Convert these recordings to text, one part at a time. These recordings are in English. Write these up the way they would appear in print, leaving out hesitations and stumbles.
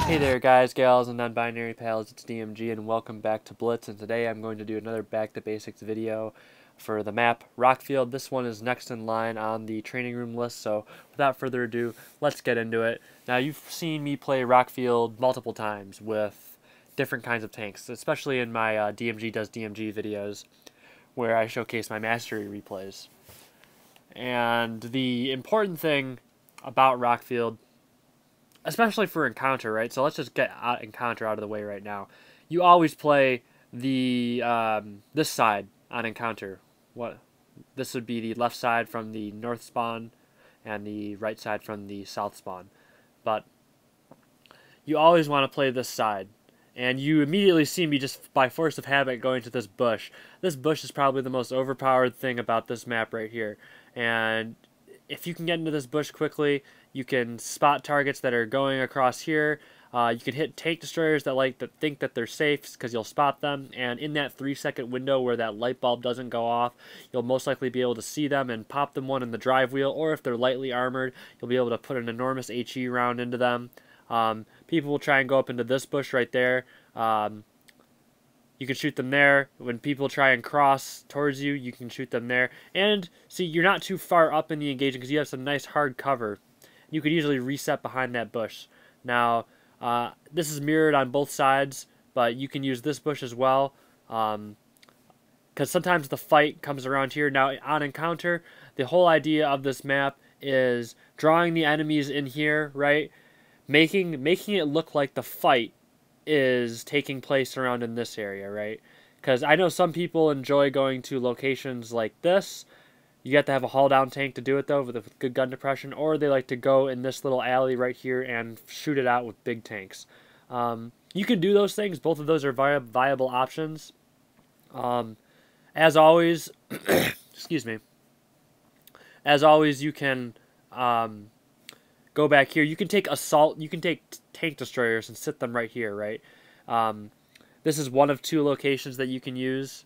Hey there guys, gals, and non-binary pals, it's DMG and welcome back to Blitz, and today I'm going to do another Back to Basics video for the map Rockfield. This one is next in line on the training room list, so without further ado, let's get into it. Now, you've seen me play Rockfield multiple times with different kinds of tanks, especially in my DMG does DMG videos where I showcase my mastery replays. And the important thing about Rockfield, especially for encounter, right? So let's just get encounter out of the way right now. You always play the this side on encounter. This would be the left side from the north spawn, and the right side from the south spawn. But you always want to play this side, and you immediately see me just by force of habit going to this bush. This bush is probably the most overpowered thing about this map right here, and if you can get into this bush quickly, you can spot targets that are going across here. You can hit tank destroyers that think that they're safe because you'll spot them, and in that 3-second window where that light bulb doesn't go off, you'll most likely be able to see them and pop them one in the drive wheel, or if they're lightly armored, you'll be able to put an enormous HE round into them. People will try and go up into this bush right there. You can shoot them there. When people try and cross towards you, you can shoot them there. And see, you're not too far up in the engagement because you have some nice hard cover. You could easily reset behind that bush. Now, this is mirrored on both sides, but you can use this bush as well, because sometimes the fight comes around here. Now, on encounter, the whole idea of this map is drawing the enemies in here, right? Making it look like the fight is taking place around in this area, right? Because I know some people enjoy going to locations like this. You have to have a hull down tank to do it though, with good gun depression, or they like to go in this little alley right here and shoot it out with big tanks. You can do those things. Both of those are viable options. As always, excuse me. As always, you can go back here. You can take assault. You can take tank destroyers and sit them right here, right? This is one of two locations that you can use.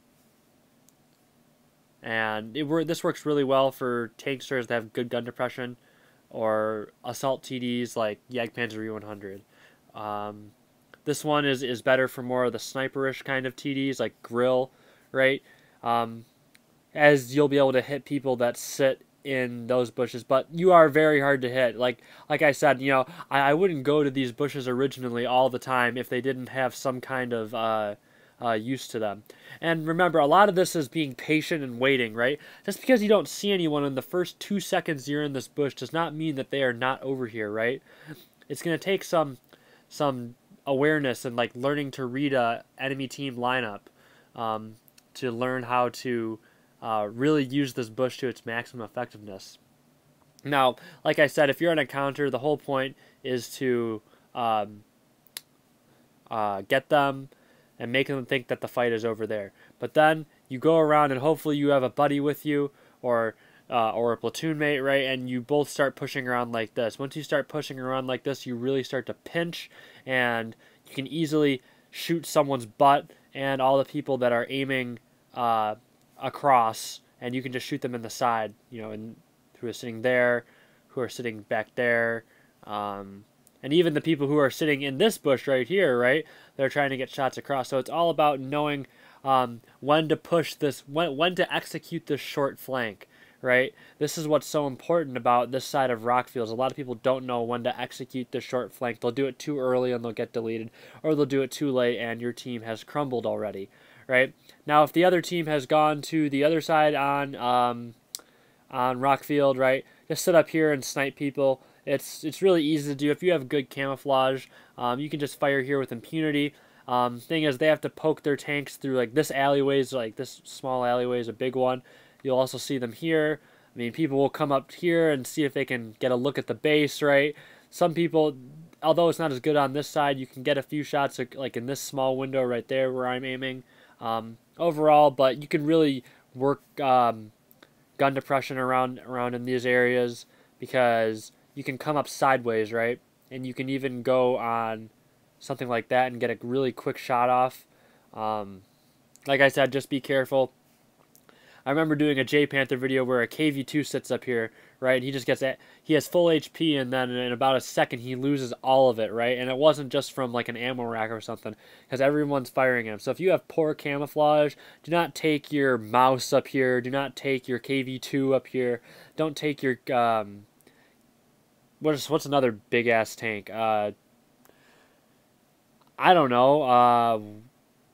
And this works really well for tank destroyers that have good gun depression, or assault TDs like Jagdpanzer E100. This one is better for more of the sniperish kind of TDs like Grill, right? As you'll be able to hit people that sit in those bushes, but you are very hard to hit. Like I said, you know, I wouldn't go to these bushes originally all the time if they didn't have some kind of use to them. And remember, a lot of this is being patient and waiting, right? Just because you don't see anyone in the first 2 seconds you're in this bush does not mean that they are not over here, right? It's going to take some awareness and like learning to read a enemy team lineup to learn how to really use this bush to its maximum effectiveness. Now, like I said, if you're on a counter, the whole point is to get them and make them think that the fight is over there. But then you go around and hopefully you have a buddy with you, or a platoon mate, right? And you both start pushing around like this. Once you start pushing around like this, you really start to pinch, and you can easily shoot someone's butt and all the people that are aiming across, and you can just shoot them in the side, you know, and who are sitting there, who are sitting back there, and even the people who are sitting in this bush right here, right? They're trying to get shots across. So it's all about knowing when to push this, when to execute this short flank, right? This is what's so important about this side of Rockfield. A lot of people don't know when to execute the short flank. They'll do it too early and they'll get deleted, or they'll do it too late and your team has crumbled already, right? Now, if the other team has gone to the other side on Rockfield, right? Just sit up here and snipe people. It's really easy to do. If you have good camouflage, you can just fire here with impunity. Thing is, they have to poke their tanks through like this alleyways, like this small alleyway is a big one. You'll also see them here. I mean, people will come up here and see if they can get a look at the base, right? Some people, although it's not as good on this side, you can get a few shots like in this small window right there where I'm aiming. Overall, but you can really work gun depression around in these areas, because you can come up sideways, right? And you can even go on something like that and get a really quick shot off. Like I said, just be careful. I remember doing a J Panther video where a KV2 sits up here, right? He just gets it. He has full HP, and then in about a second he loses all of it, right? And it wasn't just from like an ammo rack or something, because everyone's firing him. So if you have poor camouflage, do not take your mouse up here. Do not take your KV2 up here. Don't take your what's another big ass tank? I don't know.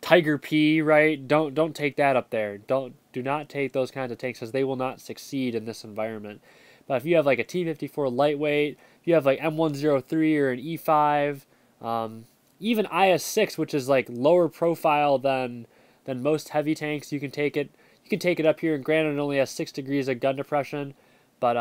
Tiger P, right? Don't take that up there. Do not take those kinds of tanks, because they will not succeed in this environment. But if you have like a T-54 lightweight, if you have like M103 or an E5, even IS-6, which is like lower profile than most heavy tanks, you can take it. You can take it up here, and granted, it only has 6 degrees of gun depression, but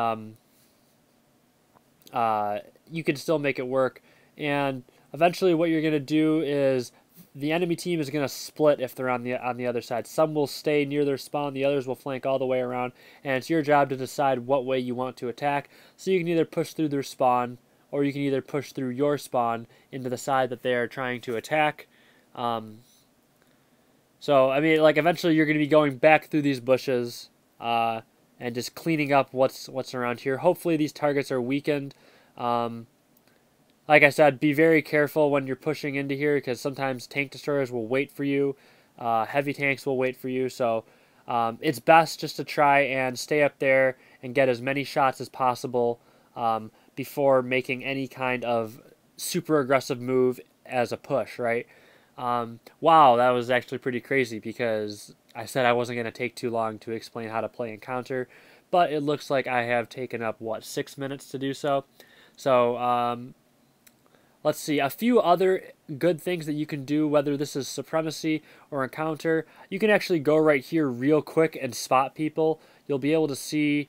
you can still make it work. And eventually, what you're gonna do is the enemy team is going to split if they're on the other side. Some will stay near their spawn, the others will flank all the way around, and it's your job to decide what way you want to attack. So you can either push through their spawn, or you can either push through your spawn into the side that they are trying to attack. So, I mean, like, eventually you're going to be going back through these bushes and just cleaning up what's around here. Hopefully these targets are weakened. Like I said, be very careful when you're pushing into here, because sometimes tank destroyers will wait for you. Heavy tanks will wait for you. So it's best just to try and stay up there and get as many shots as possible before making any kind of super aggressive move as a push, right? Wow, that was actually pretty crazy, because I said I wasn't going to take too long to explain how to play and counter, but it looks like I have taken up, what, 6 minutes to do so. So, let's see, a few other good things that you can do, whether this is supremacy or encounter. You can actually go right here real quick and spot people. You'll be able to see,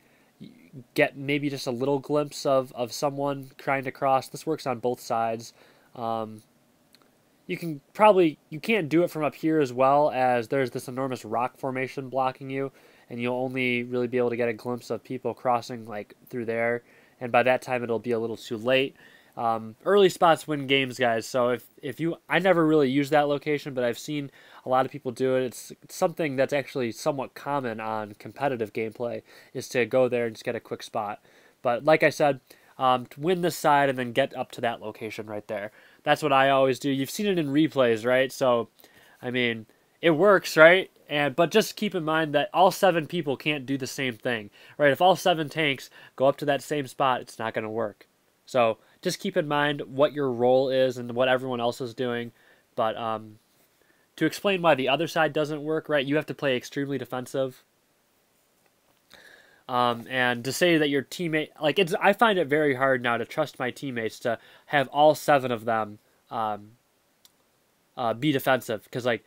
get maybe just a little glimpse of someone trying to cross. This works on both sides. You can't do it from up here, as well as there's this enormous rock formation blocking you, and you'll only really be able to get a glimpse of people crossing like through there, and by that time it'll be a little too late. Early spots win games, guys. So I never really use that location, but I've seen a lot of people do it. It's something that's actually somewhat common on competitive gameplay, is to go there and just get a quick spot. But like I said, to win this side and then get up to that location right there. That's what I always do. You've seen it in replays, right? So, I mean, it works, right? But just keep in mind that all 7 people can't do the same thing, right? If all 7 tanks go up to that same spot, it's not going to work. So just keep in mind what your role is and what everyone else is doing. But to explain why the other side doesn't work, right, you have to play extremely defensive. And to say that your teammate, like, I find it very hard now to trust my teammates to have all 7 of them be defensive, because, like,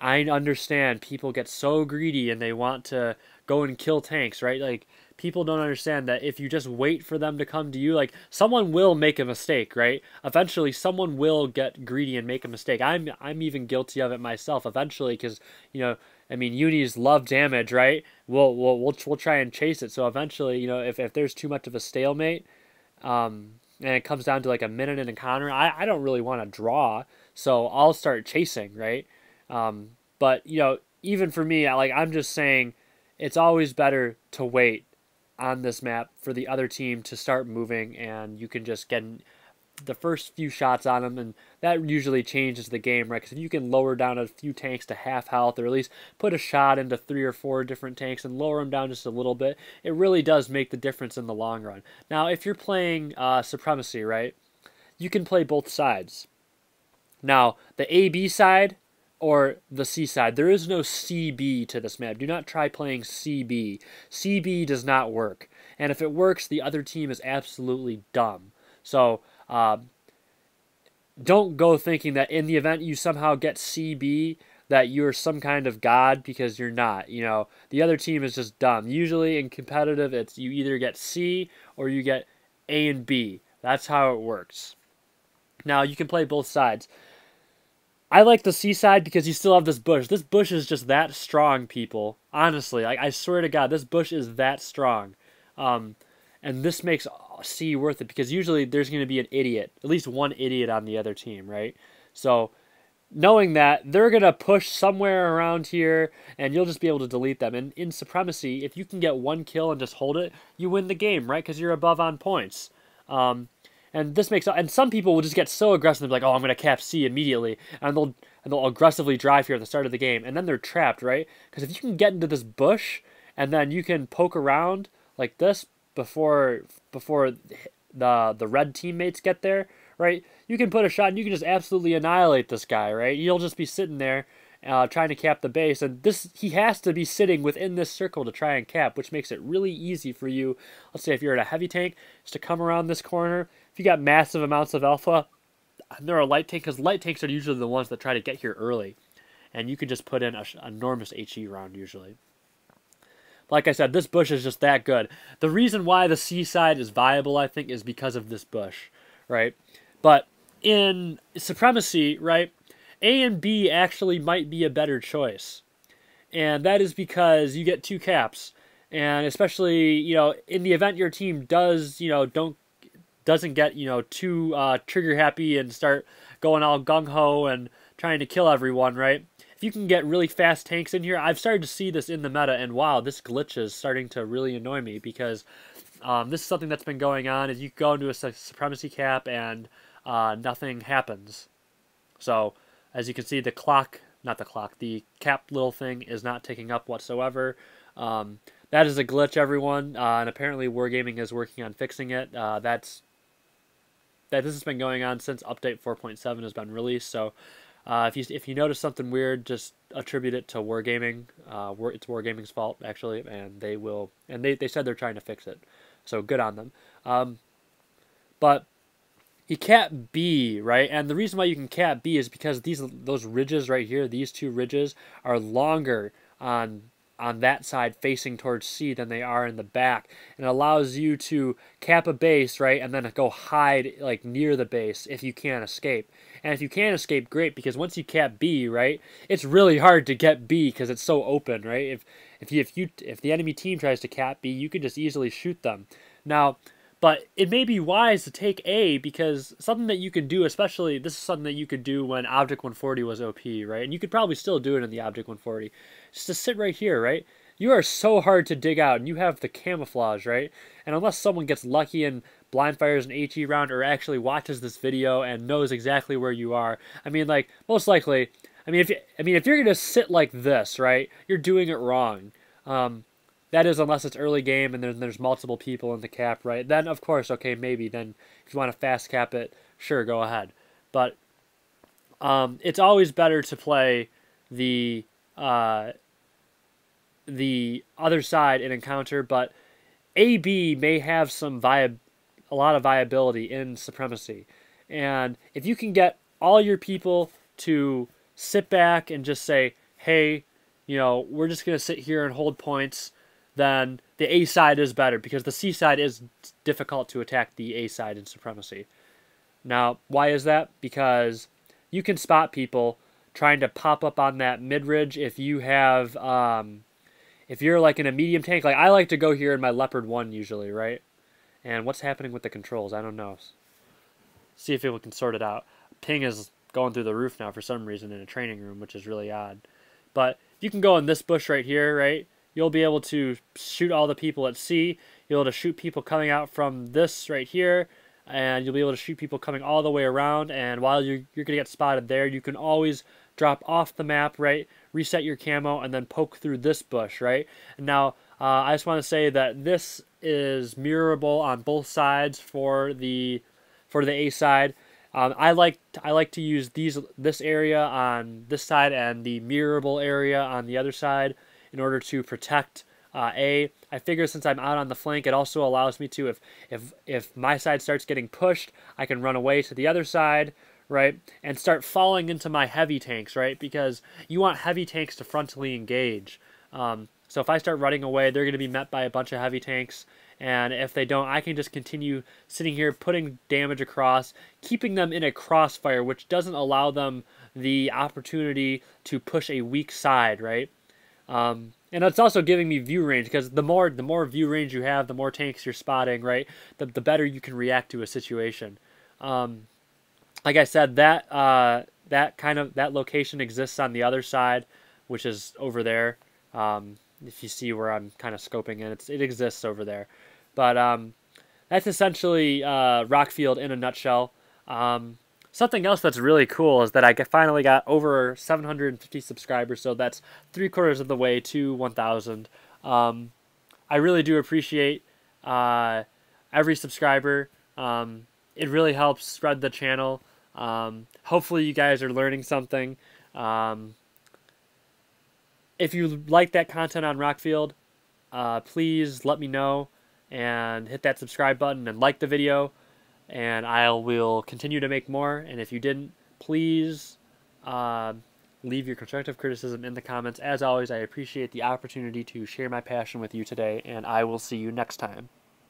I understand people get so greedy and they want to go and kill tanks, right? Like, people don't understand that if you just wait for them to come to you, like, someone will make a mistake, right? Eventually, someone will get greedy and make a mistake. I'm even guilty of it myself eventually, because, you know, I mean, unis love damage, right? We'll try and chase it. So eventually, you know, if there's too much of a stalemate, and it comes down to like a minute in a encounter, I don't really want to draw, so I'll start chasing, right? But, you know, even for me, I'm just saying it's always better to wait on this map for the other team to start moving, and you can just get the first few shots on them, and that usually changes the game, right? Because if you can lower down a few tanks to half health, or at least put a shot into 3 or 4 different tanks and lower them down just a little bit, it really does make the difference in the long run. Now, if you're playing supremacy, right, you can play both sides. Now, the AB side or the C side, there is no CB to this map. Do not try playing CB. CB does not work. And if it works, the other team is absolutely dumb. So, don't go thinking that in the event you somehow get CB, that you're some kind of god, because you're not. You know, the other team is just dumb. Usually in competitive, it's you either get C or you get A and B. That's how it works. Now, you can play both sides. I like the C side because you still have this bush. This bush is just that strong, people. Honestly, I swear to God, this bush is that strong. And this makes C worth it, because usually there's going to be an idiot, at least one idiot on the other team, right? So knowing that they're going to push somewhere around here and you'll just be able to delete them. And in Supremacy, if you can get one kill and just hold it, you win the game, right? Because you're above on points. And this makes, and some people will just get so aggressive, they'll be like, oh, I'm going to cap C immediately, and they'll aggressively drive here at the start of the game, and then they're trapped, right? Because if you can get into this bush, and then you can poke around like this before the red teammates get there, right? You can put a shot and you can just absolutely annihilate this guy, right? You'll just be sitting there trying to cap the base, and he has to be sitting within this circle to try and cap, which makes it really easy for you. Let's say if you're in a heavy tank, just to come around this corner. If you got massive amounts of alpha, and they're a light tank, because light tanks are usually the ones that try to get here early, and you can just put in an enormous HE round usually. Like I said, this bush is just that good. The reason why the C side is viable, I think, is because of this bush, right? But in Supremacy, right, A and B actually might be a better choice. And that is because you get two caps. And especially, you know, in the event your team does, you know, doesn't get, you know, too trigger happy and start going all gung-ho and trying to kill everyone, right? If you can get really fast tanks in here, I've started to see this in the meta, and wow, this glitch is starting to really annoy me, because this is something that's been going on, is you go into a Supremacy cap and nothing happens. So, as you can see, the cap little thing is not ticking up whatsoever. That is a glitch, everyone, and apparently Wargaming is working on fixing it. This has been going on since update 4.7 has been released, so if you notice something weird, just attribute it to Wargaming. It's Wargaming's fault, actually, and they said they're trying to fix it, so good on them. But you cap B, right? And the reason why you can cap B is because those ridges right here, these two ridges, are longer on that side facing towards C than they are in the back, and it allows you to cap a base, right, and then go hide like near the base if you can't escape. And if you can escape, great, because once you cap B, right, it's really hard to get B because it's so open, right? If the enemy team tries to cap B, you can just easily shoot them. Now, but it may be wise to take A, because something that you can do, especially this is something that you could do when Object 140 was OP, right? And you could probably still do it in the Object 140. Just to sit right here, right? You are so hard to dig out, and you have the camouflage, right? And unless someone gets lucky and blind fires an HE round, or actually watches this video and knows exactly where you are, I mean, like, most likely, if you're gonna sit like this, right, you're doing it wrong. That is, unless it's early game and there's multiple people in the cap, right? Then, of course, okay, maybe. Then, if you want to fast cap it, sure, go ahead. But it's always better to play the other side in encounter. But AB may have a lot of viability in Supremacy, and if you can get all your people to sit back and just say, hey, you know, we're just gonna sit here and hold points, then the A side is better, because the C side is difficult to attack the A side in Supremacy. Now, why is that? Because you can spot people trying to pop up on that mid-ridge if you have, if you're like in a medium tank. Like, I like to go here in my Leopard 1 usually, right? And what's happening with the controls? I don't know. See if we can sort it out. Ping is going through the roof now for some reason in a training room, which is really odd. But you can go in this bush right here, right? You'll be able to shoot all the people at C. You'll be able to shoot people coming out from this right here. And you'll be able to shoot people coming all the way around. And while you're going to get spotted there, you can always drop off the map, right? Reset your camo and then poke through this bush, right? And now, I just want to say that this is mirrorable on both sides for the A side. I like to use this area on this side and the mirrorable area on the other side in order to protect A. I figure since I'm out on the flank, it also allows me to, if my side starts getting pushed, I can run away to the other side, right, and start falling into my heavy tanks, right, because you want heavy tanks to frontally engage. So if I start running away, they're going to be met by a bunch of heavy tanks, and if they don't, I can just continue sitting here, putting damage across, keeping them in a crossfire, which doesn't allow them the opportunity to push a weak side, right? And it's also giving me view range, because the more view range you have, the more tanks you're spotting, right? The better you can react to a situation. Like I said, that that location exists on the other side, which is over there. If you see where I'm kind of scoping in, it exists over there. But that's essentially Rockfield in a nutshell. Something else that's really cool is that I finally got over 750 subscribers, so that's 3/4 of the way to 1,000. I really do appreciate every subscriber. It really helps spread the channel. Hopefully you guys are learning something. If you like that content on Rockfield, please let me know and hit that subscribe button and like the video, and I will continue to make more. And if you didn't, please leave your constructive criticism in the comments. As always, I appreciate the opportunity to share my passion with you today, and I will see you next time.